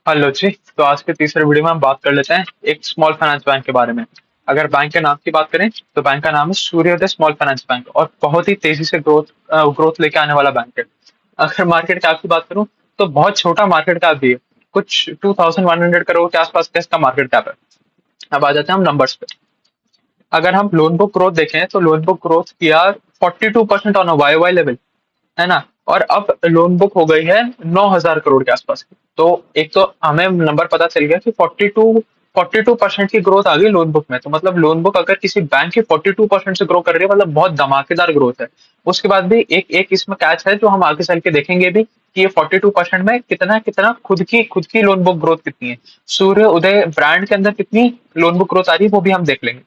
Hello जी। तो आज के तीसरे वीडियो में हम बात कर लेते हैं एक स्मॉल फाइनेंस बैंक के बारे में। अगर बैंक के नाम की बात करें तो बैंक का नाम है सूर्योदय स्मॉल फाइनेंस बैंक और बहुत ही तेजी से ग्रोथ लेके आने वाला बैंक है। अगर मार्केट कैप की बात करूं तो बहुत छोटा मार्केट कैप भी है। कुछ 2100 करोड़ के आसपास का इसका मार्केट कैप है। अब आ जाते हैं हम नंबर्स पे। अगर हम लोन बुक ग्रोथ देखें तो लोन बुक ग्रोथ किया 42% on a Y Y level, है ना। और अब लोन बुक हो गई है 9,000 करोड़ के आसपास की। तो एक तो हमें नंबर पता चल गया कि 42% की ग्रोथ आ गई लोन बुक में। तो मतलब लोन बुक अगर किसी बैंक की 42% से ग्रो कर रही है मतलब बहुत धमाकेदार ग्रोथ है। उसके बाद भी एक एक इसमें कैच है जो हम आगे चल के देखेंगे भी कि ये 42% में कितना कितना खुद की लोन बुक ग्रोथ कितनी है। सूर्य उदय ब्रांड के अंदर कितनी लोन बुक ग्रोथ आ रही है वो भी हम देख लेंगे।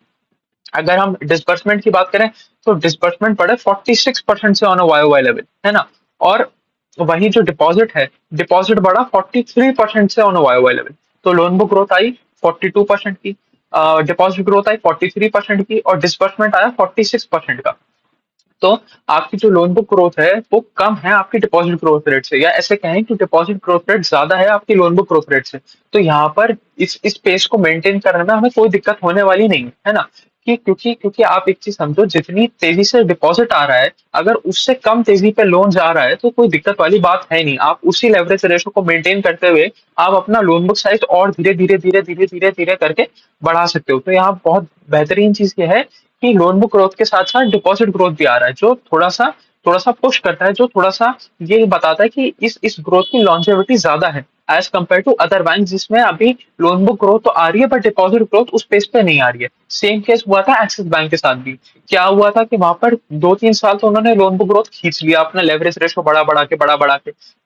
अगर हम डिसबर्समेंट की बात करें तो डिसबर्समेंट बढ़े 46% से on a Y Y level, है ना। और वही जो डिपॉजिट है, डिपॉजिट बढ़ा 43% से on a Y Y level. तो लोन बुक ग्रोथ आई 42% की, डिपॉजिट ग्रोथ आई 43% की और डिसबर्समेंट आया 46% का। तो आपकी जो लोन बुक ग्रोथ है वो कम है आपकी डिपॉजिट ग्रोथ रेट से, या ऐसे कहें कि डिपॉजिट ग्रोथ रेट ज्यादा है आपकी लोन बुक ग्रोथ रेट से। तो यहाँ पर इस पेस को मेंटेन करने में हमें कोई दिक्कत होने वाली नहीं है ना। कि क्योंकि आप एक चीज समझो, जितनी तेजी से डिपॉजिट आ रहा है अगर उससे कम तेजी पे लोन जा रहा है तो कोई दिक्कत वाली बात है नहीं। आप उसी लेवरेज रेशो को मेंटेन करते हुए आप अपना लोन बुक साइज और धीरे धीरे धीरे धीरे धीरे धीरे करके बढ़ा सकते हो। तो यहाँ बहुत बेहतरीन चीज ये है कि लोन बुक ग्रोथ के साथ साथ डिपॉजिट ग्रोथ भी आ रहा है जो थोड़ा सा पुश करता है, जो थोड़ा सा ये बताता है कि इस ग्रोथ की लॉन्जेविटी ज्यादा है as compare to other bank जिसमें अभी लोन बुक ग्रोथ तो आ रही है बट डिपॉजिट ग्रोथ उस पेस पे नहीं आ रही है। सेम केस हुआ था एक्सिस बैंक के साथ भी। क्या हुआ था कि वहां पर 2-3 साल तो उन्होंने लोन बुक ग्रोथ खींच लिया, अपना लेवरेज रेशो बढ़ा बढ़ा के,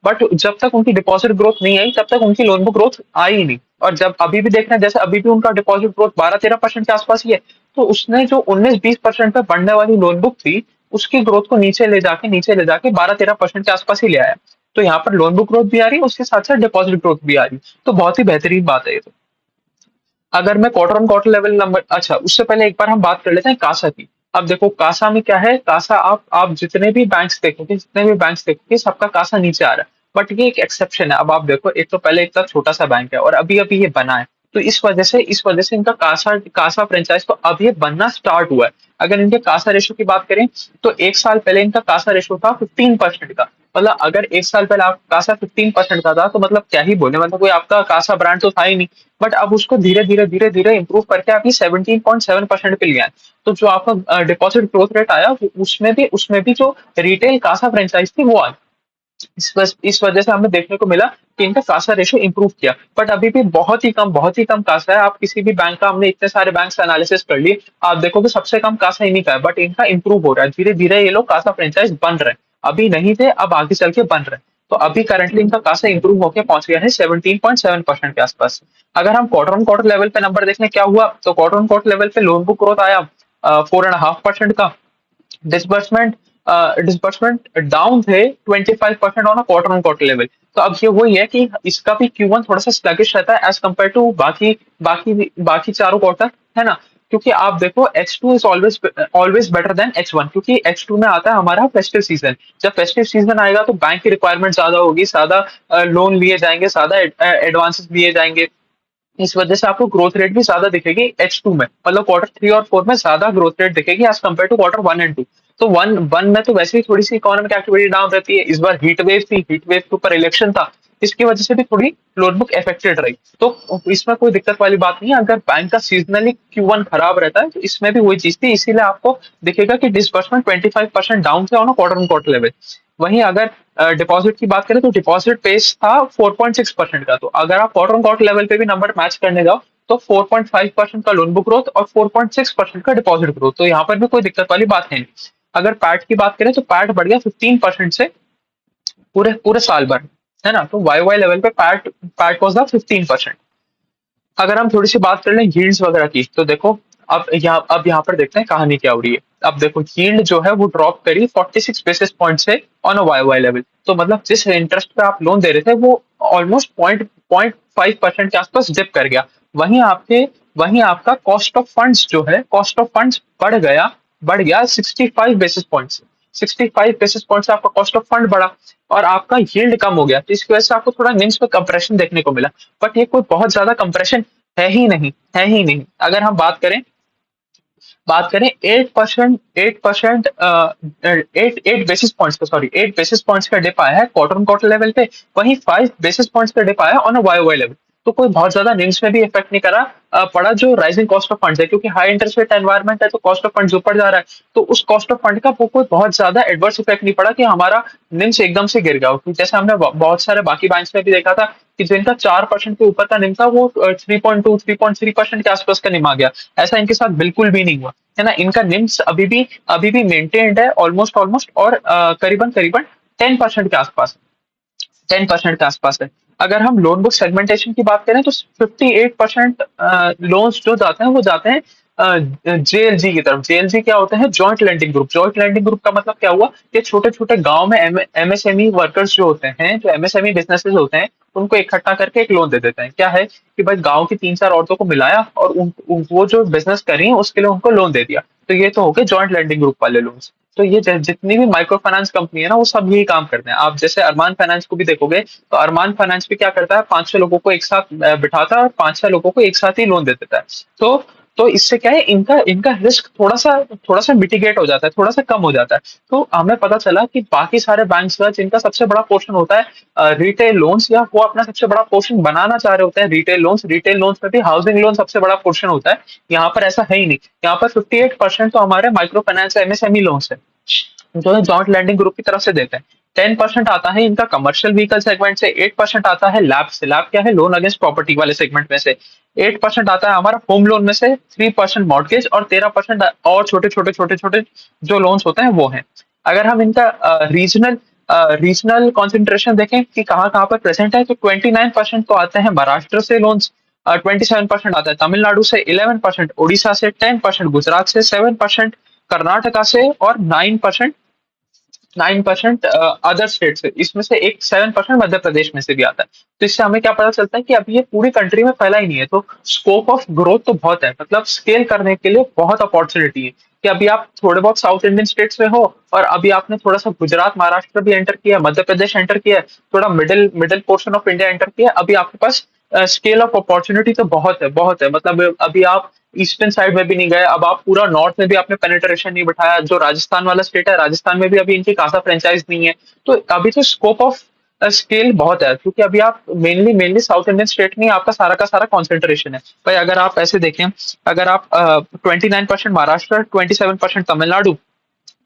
बट जब तक उनकी डिपॉजिट ग्रोथ नहीं आई तब तक उनकी लोन बुक ग्रोथ आई ही नहीं। और जब अभी भी देख रहे हैं जैसे अभी भी उनका डिपॉजिट ग्रोथ 12-13% के आसपास ही है। तो उसने जो 19-20% पे बढ़ने वाली लोन बुक थी उसकी ग्रोथ को नीचे ले जाके 12-13% के आसपास ही ले आया। तो यहाँ पर लोन बुक ग्रोथ भी आ रही है उसके साथ साथ डिपॉजिट ग्रोथ भी आ रही है, तो बहुत ही बेहतरीन बात है ये तो। अगर मैं quarter on quarter level number, अच्छा उससे पहले एक बार हम बात कर लेते हैं कासा की। अब देखो कासा में क्या है, कासा आप जितने भी बैंक्स देखोगे सबका कासा नीचे आ रहा है। बट ये एक एक्सेप्शन है। अब आप देखो, एक तो पहले इतना छोटा सा बैंक है और अभी अभी ये बना है। तो इस वजह से इनका कासा कासा फ्रेंचाइज तो अब ये बनना स्टार्ट हुआ है। अगर इनके कासा रेशो की बात करें तो एक साल पहले इनका कासा रेशो था 15% का। मतलब अगर एक साल पहले आप कासा 15% का था तो मतलब क्या ही बोले, मतलब कोई आपका कासा ब्रांड तो था ही नहीं। बट अब उसको धीरे धीरे धीरे धीरे इंप्रूव करके अभी 17.7% पे लिया है। तो जो आपका डिपॉजिट ग्रोथ रेट आया उसमें भी जो रिटेल कासा फ्रेंचाइज थी वो आई। इस वजह से हमें देखने को मिला कि इनका कासा रेशो इंप्रूव किया। बट अभी भी बहुत ही कम कासा है। आप किसी भी बैंक का, हमने इतने सारे बैंक एनालिसिस कर लिए, आप देखोगे सबसे कम कासा इन्हीं का है। बट इनका इंप्रूव हो रहा है धीरे धीरे, ये लोग कासा फ्रेंचाइज बन रहे हैं। अभी नहीं थे, अब आगे चल के बन रहे हैं। तो अभी करंटली इनका कासा इंप्रूव होकर पहुंच गया है 17.7% के आसपास। अगर हम क्वार्टर ऑन क्वार्टर लेवल पे नंबर देखें क्या हुआ, तो क्वार्टर ऑन क्वार्टर लेवल पे लोन बुक ग्रोथ आया 4.5% का। डिसबर्समेंट डिसबर्समेंट डाउन थे 25% on a quarter on quarter level. तो अब ये वही है कि इसका भी Q1 थोड़ा सा स्लगिश रहता है एज कम्पेयर टू बाकी चारों क्वार्टर, है ना। क्योंकि आप देखो H2 is always always better than H1, क्योंकि H2 में आता है हमारा फेस्टिव सीजन। जब फेस्टिव सीजन आएगा तो बैंक की रिक्वायरमेंट ज्यादा होगी, ज्यादा लोन लिए जाएंगे, ज्यादा एडवांसेस लिए जाएंगे। इस वजह से आपको ग्रोथ रेट भी ज्यादा दिखेगी H2 में, मतलब क्वार्टर 3 और 4 में ज्यादा ग्रोथ रेट दिखेगी as compare to quarter 1 and 2। तो वन वन में तो वैसे ही थोड़ी सी इकोनॉमिक एक्टिविटी डाउन रहती है। इस बार हीट वेव थी, हीट वेव के ऊपर इलेक्शन था, इसकी वजह से भी थोड़ी लोन बुक इफेक्टेड रही। तो इसमें कोई दिक्कत वाली बात नहीं है। अगर बैंक का सीजनली Q1 खराब रहता है तो इसमें भी वही चीज थी, इसीलिए आपको दिखेगा कि डिसबर्समेंट 25% डाउन थे on quarter on quarter level. वहीं अगर डिपॉजिट की बात करें तो डिपॉजिट पेस था 4.6% का। तो अगर आप क्वार्टर ऑन क्वार्टर लेवल पे भी नंबर मैच करने जाओ तो 4.5% का लोन बुक ग्रोथ और 4.6% का डिपॉजिट ग्रोथ, तो यहाँ पर भी कोई दिक्कत वाली बात है नहीं। अगर पैट की बात करें तो पैट बढ़ गया 15% से पूरे पूरे साल भर, है ना। तो वाई वाई लेवल पे पैट पैट वॉज द 15%। अगर हम थोड़ी सी बात कर लें यील्ड्स वगैरह की तो देखो, अब यहाँ पर देखते हैं कहानी क्या हो रही है। अब देखो यील्ड जो है वो ड्रॉप करी 46 बेसिस पॉइंट से on a Y Y level. तो मतलब जिस इंटरेस्ट पे आप लोन दे रहे थे वो ऑलमोस्ट पॉइंट 5% के आसपास डिप कर गया। वहीं आपके वहीं आपका कॉस्ट ऑफ फंड्स जो है, कॉस्ट ऑफ फंड्स बढ़ गया 65 बेसिस पॉइंट से। 65 बेसिस पॉइंट से आपका कॉस्ट ऑफ फंड बढ़ा और आपका यील्ड कम हो गया, तो इसकी वजह से आपको थोड़ा निम्स में कंप्रेशन देखने को मिला। बट ये कोई बहुत ज्यादा कंप्रेशन है ही नहीं, है ही नहीं। अगर हम बात करें 8%, 8% 8 बेसिस पॉइंट्स का डिप आया है क्वार्टर ऑन क्वार्टर लेवल पे, वहीं 5 बेसिस पॉइंट्स का डिप आया on a Y Y level. तो कोई बहुत ज्यादा निम्स में भी इफेक्ट नहीं करा पड़ा जो राइजिंग कॉस्ट ऑफ फंड्स है, क्योंकि हाई इंटरेस्ट रेट एनवायरमेंट है तो कॉस्ट ऑफ फंड्स ऊपर जा रहा है, तो उस कॉस्ट ऑफ फंड का वो कोई बहुत ज्यादा एडवर्स इफेक्ट नहीं पड़ा कि हमारा निम्स एकदम से गिर गया हो। जैसे हमने बहुत सारे बाकी बैंक्स में भी देखा था कि जिनका 4% के ऊपर का निम था वो 3.2 3.3% के आसपास का निम आ गया। ऐसा इनके साथ बिल्कुल भी नहीं हुआ, है ना। इनका निम्स अभी भी मेंटेन्ड है ऑलमोस्ट ऑलमोस्ट, और करीबन करीबन 10% के आसपास, 10% के आसपास है। अगर हम लोन बुक सेगमेंटेशन की बात करें तो 58% लोन्स जो जाते हैं वो जाते हैं जेएलजी की तरफ। जेएलजी क्या होते हैं? Joint lending group. Joint lending group का मतलब क्या हुआ कि छोटे छोटे गांव में एमएसएमई वर्कर्स जो होते हैं, जो एमएसएमई बिजनेसेस होते हैं, उनको इकट्ठा करके एक लोन दे देते हैं। क्या है कि भाई गांव की 3-4 औरतों को मिलाया और वो जो बिजनेस कर रही है उसके लिए उनको लोन दे दिया। तो ये तो हो गए जॉइंट लैंडिंग ग्रुप वाले लोन्स। तो ये जितनी भी माइक्रो फाइनेंस कंपनी है ना वो सब यही काम करते हैं। आप जैसे अरमान फाइनेंस को भी देखोगे तो अरमान फाइनेंस भी क्या करता है, 5-6 लोगों को एक साथ बिठाता है और 5-6 लोगों को एक साथ ही लोन दे देता है। तो इससे क्या है, इनका इनका रिस्क थोड़ा सा मिटिगेट हो जाता है, थोड़ा सा कम हो जाता है। तो हमें पता चला कि बाकी सारे बैंक्स का जिनका सबसे बड़ा पोर्शन होता है रिटेल लोन्स, या वो अपना सबसे बड़ा पोर्शन बनाना चाह रहे होते हैं रिटेल लोन्स में भी हाउसिंग लोन सबसे बड़ा पोर्शन होता है। यहाँ पर ऐसा है ही नहीं। यहाँ पर 58% तो हमारे माइक्रो फाइनेंस एमएसएमई लोन्स है जो है जॉइंट लैंडिंग ग्रुप की तरफ से देते हैं। 10% आता है इनका कमर्शियल व्हीकल सेगमेंट से, 8% आता है लैब से। लैब क्या है? लोन अगेंस्ट प्रॉपर्टी वाले सेगमेंट में से। 8% आता है हमारा होम लोन में से, 3% मॉर्गेज, और 13% और छोटे छोटे छोटे छोटे जो लोन्स होते हैं वो हैं। अगर हम इनका रीजनल कॉन्सेंट्रेशन देखें कि कहाँ कहाँ पर प्रेजेंट है, तो 29% तो आते हैं महाराष्ट्र से लोन्स, 27% आता है तमिलनाडु से, 11% उड़ीसा से, 10% गुजरात से, 7% कर्नाटका से, और 9% अदर स्टेट से। इसमें से एक 7% मध्य प्रदेश में से भी आता है। तो इससे हमें क्या पता चलता है कि अभी ये पूरी कंट्री में फैला ही नहीं है, तो स्कोप ऑफ ग्रोथ तो बहुत है, मतलब स्केल करने के लिए बहुत अपॉर्चुनिटी है। कि अभी आप थोड़े बहुत साउथ इंडियन स्टेट्स में हो और अभी आपने थोड़ा सा गुजरात महाराष्ट्र भी एंटर किया, मध्य प्रदेश एंटर किया, थोड़ा middle middle portion of India enter किया, अभी आपके पास स्केल ऑफ अपॉर्चुनिटी तो बहुत है, बहुत है। मतलब अभी आप ईस्टर्न साइड में भी नहीं गए, अब आप पूरा नॉर्थ में भी आपने पेनिट्रेशन नहीं बिठाया। जो राजस्थान वाला स्टेट है, राजस्थान में भी अभी इनकी खासा फ्रेंचाइज नहीं है। तो अभी तो स्कोप ऑफ स्केल बहुत है, क्योंकि अभी आप mainly mainly south Indian state में आपका सारा का सारा कॉन्सेंट्रेशन है। भाई अगर आप ऐसे देखें, अगर आप 29% महाराष्ट्र, 27% तमिलनाडु,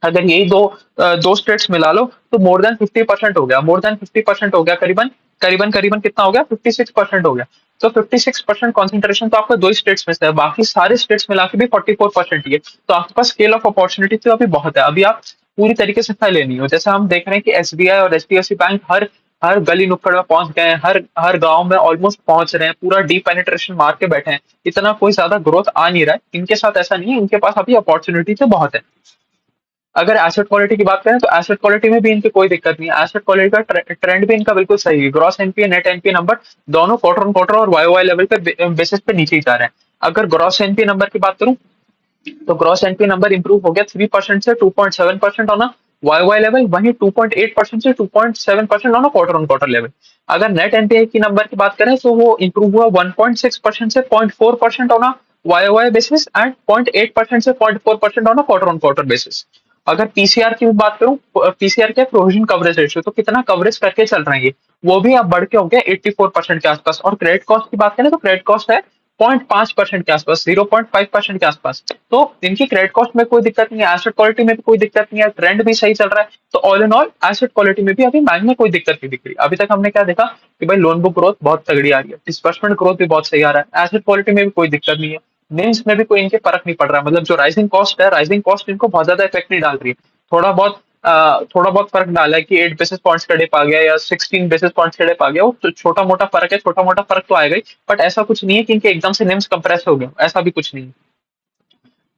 अगर यही दो स्टेट्स मिला लो तो मोर देन 50% हो गया, मोर देन 50% हो गया, करीबन करीबन करीबन कितना हो गया, 56% हो गया। तो 56% कॉन्सेंट्रेशन तो आपका दो स्टेट्स में से है, बाकी सारे स्टेट्स मिला के भी 44% ही है। तो आपके पास स्केल ऑफ अपॉर्चुनिटी तो अभी बहुत है। अभी आप पूरी तरीके से फैले नहीं हो। जैसे हम देख रहे हैं कि एसबीआई और एचडीएफसी बैंक हर हर गली नुक्कड़ में पहुंच गए हैं, हर गांव में ऑलमोस्ट पहुंच रहे हैं, पूरा डीप पेनिट्रेशन मार के बैठे हैं। इतना कोई ज्यादा ग्रोथ आ नहीं रहा है इनके साथ, ऐसा नहीं है। इनके पास अभी अपॉर्चुनिटी तो बहुत है। अगर एसेट क्वालिटी की बात करें तो एसेट क्वालिटी में भी इनकी कोई दिक्कत नहीं है। एसेट क्वालिटी का ट्रेंड भी इनका बिल्कुल सही है। Gross NPA net NPA number दोनों क्वार्टर ऑन क्वार्टर और वाई वाई लेवल पे बेसिस पे नीचे ही जा रहे हैं। अगर ग्रॉस एनपीए नंबर की बात करूं तो ग्रॉस एनपीए नंबर इंप्रूव हो गया 3% से 2.7% ऑन वाई वाई लेवल, वहीं 2.8% से 2.7% on quarter on quarter level. अगर नेट एनपीए की नंबर की बात करें तो वो इंप्रूव हुआ 1.6% से 0.4% on Y Y basis and 0.8% से 0.4% on quarter on quarter basis. अगर पीसीआर की बात करूं, पीसीआर क्या, प्रोविजन कवरेज रेशियो, तो कितना कवरेज करके चल रहे हैं ये, वो भी अब बढ़ के हो गया 84% के आसपास। और क्रेडिट कॉस्ट की बात करें तो क्रेडिट कॉस्ट है 0.5% के आसपास, 0.5% के आसपास। तो इनकी क्रेडिट कॉस्ट में कोई दिक्कत नहीं है, एसेट क्वालिटी में भी कोई दिक्कत नहीं है, ट्रेंड भी सही चल रहा है। तो all in all asset quality में भी अभी बैंक में कोई दिक्कत नहीं दिख रही। अभी तक हमने क्या देखा कि भाई लोन बुक ग्रोथ बहुत तगड़ी आ रही है, डिस्बर्समेंट ग्रोथ भी बहुत सही आ रहा है, एसेट क्वालिटी में भी कोई दिक्कत नहीं है, निम्स में भी कोई इनके फर्क नहीं पड़ रहा है। मतलब जो राइजिंग कॉस्ट है, राइजिंग कॉस्ट इनको बहुत ज्यादा इफेक्ट नहीं डाल रही है। थोड़ा बहुत फर्क डाला है कि 8 बेसिस पॉइंट्स का डिप आ गया या 16 बेसिस पॉइंट्स का डिप आ गया, वो तो छोटा मोटा फर्क है, छोटा मोटा फर्क तो आएगा ही। बट ऐसा कुछ नहीं है कि इनके एकदम से निम्स कंप्रेस हो गए, ऐसा भी कुछ नहीं है।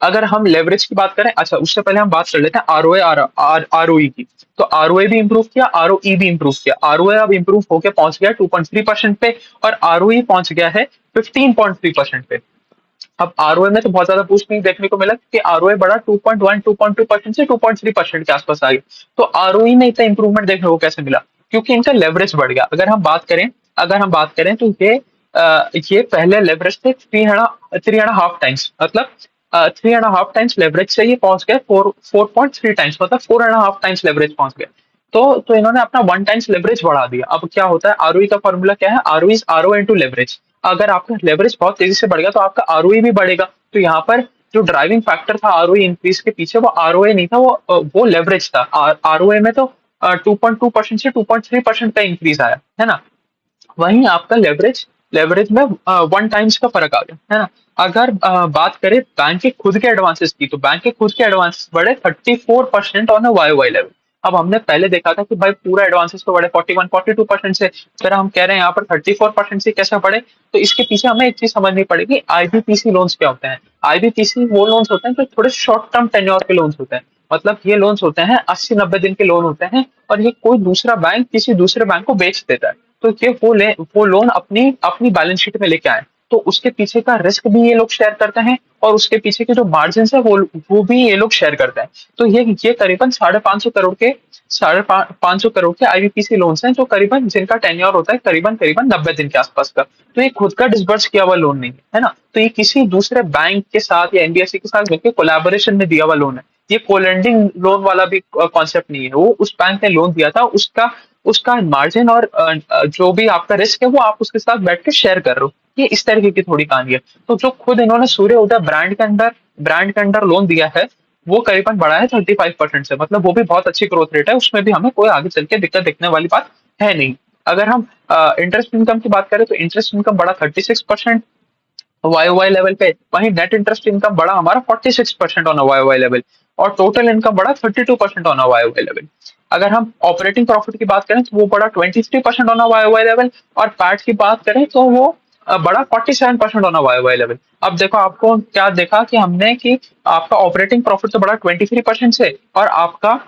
अगर हम लेवरेज की बात करें, अच्छा उससे पहले हम बात कर लेते हैं आरओए आरओई की। तो आरओए भी इंप्रूव किया, आरओई भी इंप्रूव किया। आरओए अब इंप्रूव होकर पहुंच गया 2.3% पे, और आरओई पहुंच गया है 15.3% पे। अब आरओए में तो बहुत ज्यादा बूस्ट नहीं देखने को मिला, क्योंकि आरओए बढ़ा 2.1 2.2% से 2.3% के आसपास आ गया। तो आरओई में इतना इंप्रूवमेंट देखने को कैसे मिला? क्योंकि इनका लेवरेज बढ़ गया। अगर हम बात करें तो ये पहले लेवरेज थे 3.5 टाइम्स, मतलब 3.5 टाइम्स लेवरेज से ये पहुंच गए 4.3 टाइम्स, मतलब 4.5 टाइम्स लेवरेज पहुंच गए। तो इन्होंने अपना 1 टाइम्स लेवरेज बढ़ा दिया। अब क्या होता है, आरओई का फॉर्मूला क्या है? ROE is RO into leverage. अगर आपका लेवरेज बहुत तेजी से बढ़ गया तो आपका आरओई भी बढ़ेगा। तो यहाँ पर जो ड्राइविंग फैक्टर था आरओई इंक्रीज के पीछे, वो आरओए नहीं था, वो लेवरेज था। आरओए में तो 2.2% से 2.3% का इंक्रीज आया है ना। वहीं आपका लेवरेज लेवरेज में 1 टाइम्स का फर्क आ गया है ना। अगर बात करें बैंक के खुद के एडवांसेस की, तो बैंक के खुद के एडवांसेस बढ़े 34% on a Y Y level. अब हमने पहले देखा था कि भाई पूरा एडवांसेस तो बढ़े 41 42% से, फिर हम कह रहे हैं यहाँ पर 34% से कैसे बढ़े? तो इसके पीछे हमें एक चीज समझनी पड़ेगी, आईबीपीसी लोन्स क्या होते हैं। आईबीपीसी वो लोन्स होते हैं जो थोड़े शॉर्ट टर्म टेन्योर के लोन्स होते हैं। मतलब ये लोन्स होते हैं 80 90 दिन के लोन होते हैं, और ये कोई दूसरा बैंक किसी दूसरे बैंक को बेच देता है। तो ये वो लोन अपनी अपनी बैलेंस शीट में लेके आए, तो उसके पीछे का रिस्क भी ये लोग शेयर करते हैं, और उसके पीछे के जो मार्जिन है वो भी ये लोग शेयर करते हैं। तो ये करीबन 550 करोड़ के आईबीपीसी लोन्स हैं, जो करीबन जिनका टेन्योर होता है करीबन करीबन 90 दिन के आसपास का। तो ये खुद का डिसबर्स किया हुआ लोन नहीं है ना। तो ये किसी दूसरे बैंक के साथ या एनबीएफसी के साथ मिलकर कोलैबोरेशन में दिया हुआ लोन है। ये कोलेंडिंग लोन वाला भी कॉन्सेप्ट नहीं है। वो उस बैंक ने लोन दिया था, उसका उसका मार्जिन और जो भी आपका रिस्क है वो आप उसके साथ बैठ के शेयर कर रहे हो। ये इस तरीके की थोड़ी कहानी है। तो जो खुद इन्होंने सूर्य उदय ब्रांड के अंदर लोन दिया है, वो करीबन बढ़ा है 35% से, मतलब वो भी बहुत अच्छी ग्रोथ रेट है। उसमें भी हमें कोई आगे चल के दिक्कत दिखने वाली बात है नहीं। अगर हम इंटरेस्ट इनकम की बात करें, तो इंटरेस्ट इनकम बढ़ा 36% वाई वाई लेवल पे। वहीं नेट इंटरेस्ट इनकम बढ़ा हमारा 46% ऑन वाई वाई लेवल, और टोटल इनकम बढ़ा 32% ऑन वाई वाई लेवल। अगर हम ऑपरेटिंग प्रॉफिट की बात करें तो वो बढ़ा 23% ऑन वाई वाई लेवल, और पैट की बात करें तो वो बढ़ा 47% ऑन वाई वाई लेवल। अब देखो आपको क्या देखा कि हमने कि आपका ऑपरेटिंग प्रॉफिट तो बढ़ा 23% से, और आपका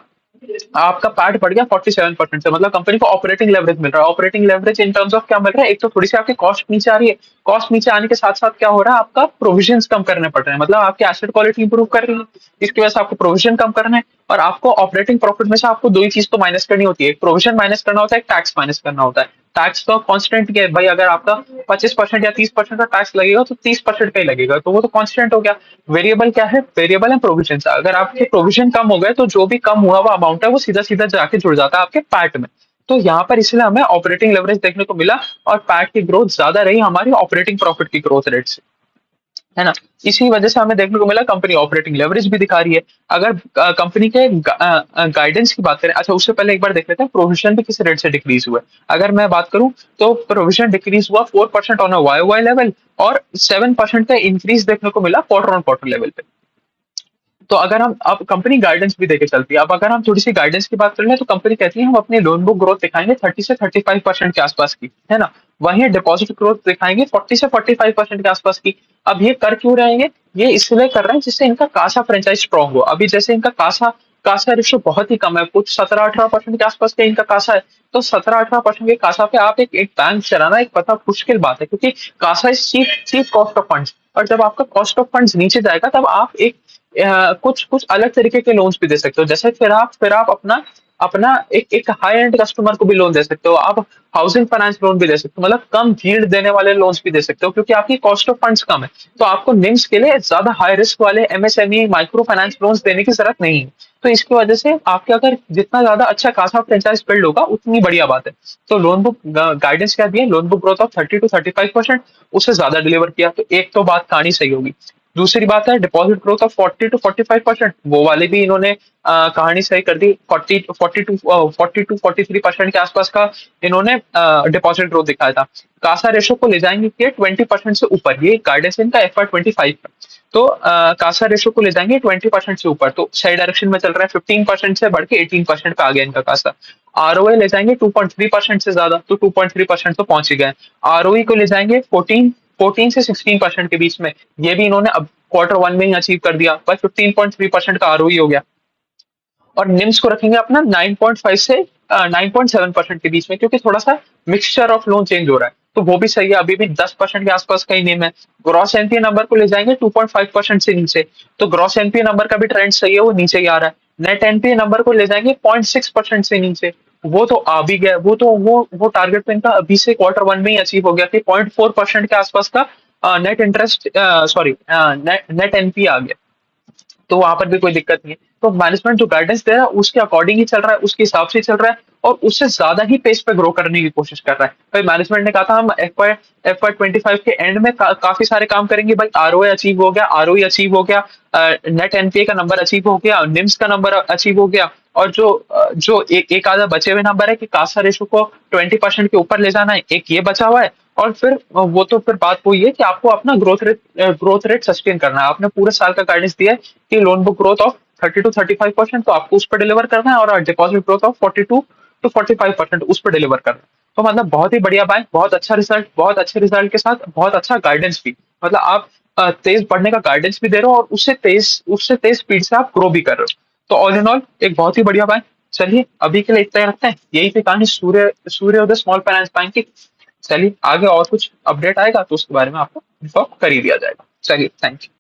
आपका पैट बढ़ गया 47% से, मतलब कंपनी को ऑपरेटिंग लेवरेज मिल रहा है। Operating leverage in terms of क्या मिल रहा है? एक तो थोड़ी सी आपकी कॉस्ट नीचे आ रही है, कॉस्ट नीचे आने के साथ साथ क्या हो रहा है, आपका प्रोविजन कम करने पड़ रहे हैं, मतलब आपकी एसेट क्वालिटी इंप्रूव कर रही है, इसकी वजह से आपको प्रोविजन कम करना है। और आपको ऑपरेटिंग प्रॉफिट में से आपको दो ही चीज तो माइनस करनी होती है, प्रोविजन माइनस करना होता है, टैक्स माइनस करना होता है। टैक्स तो कांस्टेंट ही है भाई, अगर आपका 25% या 30% का टैक्स लगेगा तो 30% का ही लगेगा, तो वो तो कांस्टेंट हो गया। वेरिएबल क्या है? वेरिएबल है प्रोविजन। अगर आपके प्रोविजन कम हो गए तो जो भी कम हुआ हुआ अमाउंट है वो सीधा सीधा जाके जुड़ जाता है आपके पैट में। तो यहाँ पर इसलिए हमें ऑपरेटिंग लेवरेज देखने को मिला, और पैट की ग्रोथ ज्यादा रही हमारी ऑपरेटिंग प्रॉफिट की ग्रोथ रेट से, है ना। इसी वजह से हमें देखने को मिला कंपनी ऑपरेटिंग लेवरेज भी दिखा रही है। अगर कंपनी के गाइडेंस की बात करें, अच्छा उससे पहले एक बार देख लेते हैं प्रोविजन भी किस रेट से डिक्रीज हुआ है। अगर मैं बात करूं तो प्रोविजन डिक्रीज हुआ 4% on a Y Y level, और 7% का इंक्रीज देखने को मिला क्वार्टर ऑन क्वार्टर लेवल पे। तो अगर हम अब कंपनी गाइडेंस भी देके चलती है, अब अगर हम थोड़ी सी गाइडेंस की बात कर लें तो कंपनी कहती है हम अपनी लोन बुक ग्रोथ दिखाएंगे 30 से 35% के आसपास की, है ना। वहीं डिपॉजिट ग्रोथ दिखाएंगे 40 से 45% के आसपास की। अब ये कर क्यों रहेंगे? ये इसलिए कर रहे हैं जिससे इनका कासा फ्रेंचाइज स्ट्रॉन्ग हो। अभी जैसे इनका कासा कासा रेशो बहुत ही कम है, कुछ 17 18% के आसपास का इनका कासा है। तो 17 18% के कासा पे आप एक बैंक चलाना एक पता मुश्किल बात है, क्योंकि CASA is cheap cheap cost of funds. और जब आपका कॉस्ट ऑफ फंड्स नीचे जाएगा तब आप एक कुछ कुछ अलग तरीके के लोन्स भी दे सकते हो। जैसे फिर आप अपना अपना एक हाई एंड कस्टमर को भी लोन दे सकते हो। आप हाउसिंग फाइनेंस लोन भी दे सकते हो, मतलब कम यील्ड देने वाले लोन्स भी दे सकते हो, क्योंकि आपकी कॉस्ट ऑफ फंड्स कम है। तो आपको निम्स के लिए ज्यादा हाई रिस्क वाले एमएसएमई माइक्रो फाइनेंस लोन्स देने की जरूरत नहीं है। तो इसकी वजह से आपके अगर जितना ज्यादा अच्छा खासा फ्रेंचाइज बिल्ड होगा उतनी बढ़िया बात है। तो लोन बुक गाइडेंस क्या दिया? Loan book growth of 30 to 35%, उससे ज्यादा डिलीवर किया, तो एक तो बात कहानी सही होगी। दूसरी बात है डिपॉजिट ग्रोथ ऑफ 40 to 45%, वो वाले भी इन्होंने कहानी सही कर दी। 40 to 43% के आसपास का इन्होंने डिपॉजिट ग्रोथ दिखाया था। कासा रेशो को ले जाएंगे कि 20% से ऊपर, ये गाइडेंस इनका FY25 का। तो कासा रेशो को ले जाएंगे 20% से ऊपर, तो सही डायरेक्शन में चल रहा है। 15% से बढ़ के 18% पे आ गया इनका कासा। आरओए ले जाएंगे 2.3% से ज्यादा, तो 2.3% तो पहुंच ही गए। आरओई को ले जाएंगे 14 से 16% के बीच में, ये भी इन्होंने अब Q1 में ही अचीव कर दिया, पर 15.3% का आरओई हो गया। और निम्स को रखेंगे अपना 9.5 से 9.7% के बीच में, क्योंकि थोड़ा सा मिक्सचर ऑफ लोन चेंज हो रहा है। तो वो भी सही है, अभी भी 10% के आसपास का ही नेम है। ग्रॉस एनपीए नंबर को ले जाएंगे 2.5% से नीचे, तो ग्रॉस एनपीए नंबर का भी ट्रेंड सही है, वो नीचे ही आ रहा है। नेट एनपीए नंबर को ले जाएंगे 0.6% से नीचे, वो तो आ भी गया, वो टारगेट तो इनका अभी से Q1 में ही अचीव हो गया कि 0.4% के आसपास का net interest sorry net NPA आ गया, तो वहां पर भी कोई दिक्कत नहीं है। तो मैनेजमेंट जो गाइडेंस दे रहा है उसके अकॉर्डिंग ही चल रहा है, उसके हिसाब से ही चल रहा है, और उससे ज्यादा ही पेस पे ग्रो करने की कोशिश कर रहा है। भाई मैनेजमेंट ने कहा था हम एफ वाई 25 के एंड में काफी सारे काम करेंगे, भाई आरओए अचीव हो गया, आरओई अचीव हो गया, नेट एनपीए का नंबर अचीव हो गया, निम्स का नंबर अचीव हो गया, और जो एक आधा बचे हुए नंबर है कि कासा रेशो को 20% के ऊपर ले जाना है, एक ये बचा हुआ है। और फिर वो तो फिर बात वही है कि आपको अपना ग्रोथ रेट सस्टेन करना है। आपने पूरे साल का गाइडेंस दिया है कि loan book growth of 30 to 35%, तो आपको उस पर डिलीवर करना है, और डिपॉजिट ग्रोथ ऑफ 42 to 45% उस पर डिलीवर करना है। तो मतलब बहुत ही बढ़िया बैंक, बहुत अच्छा रिजल्ट, बहुत अच्छे रिजल्ट के साथ बहुत अच्छा गाइडेंस भी, मतलब आप तेज बढ़ने का गाइडेंस भी दे रहे हो, और उससे तेज स्पीड से आप ग्रो भी कर रहे हो। तो ऑल इन ऑल एक बहुत ही बढ़िया बैंक। चलिए अभी के लिए इतना ही रखते हैं, यही थी कहानी सूर्योदय स्मॉल फाइनेंस बैंक की। चलिए आगे और कुछ अपडेट आएगा तो उसके बारे में आपको इन्फॉर्म कर ही दिया जाएगा। चलिए थैंक यू।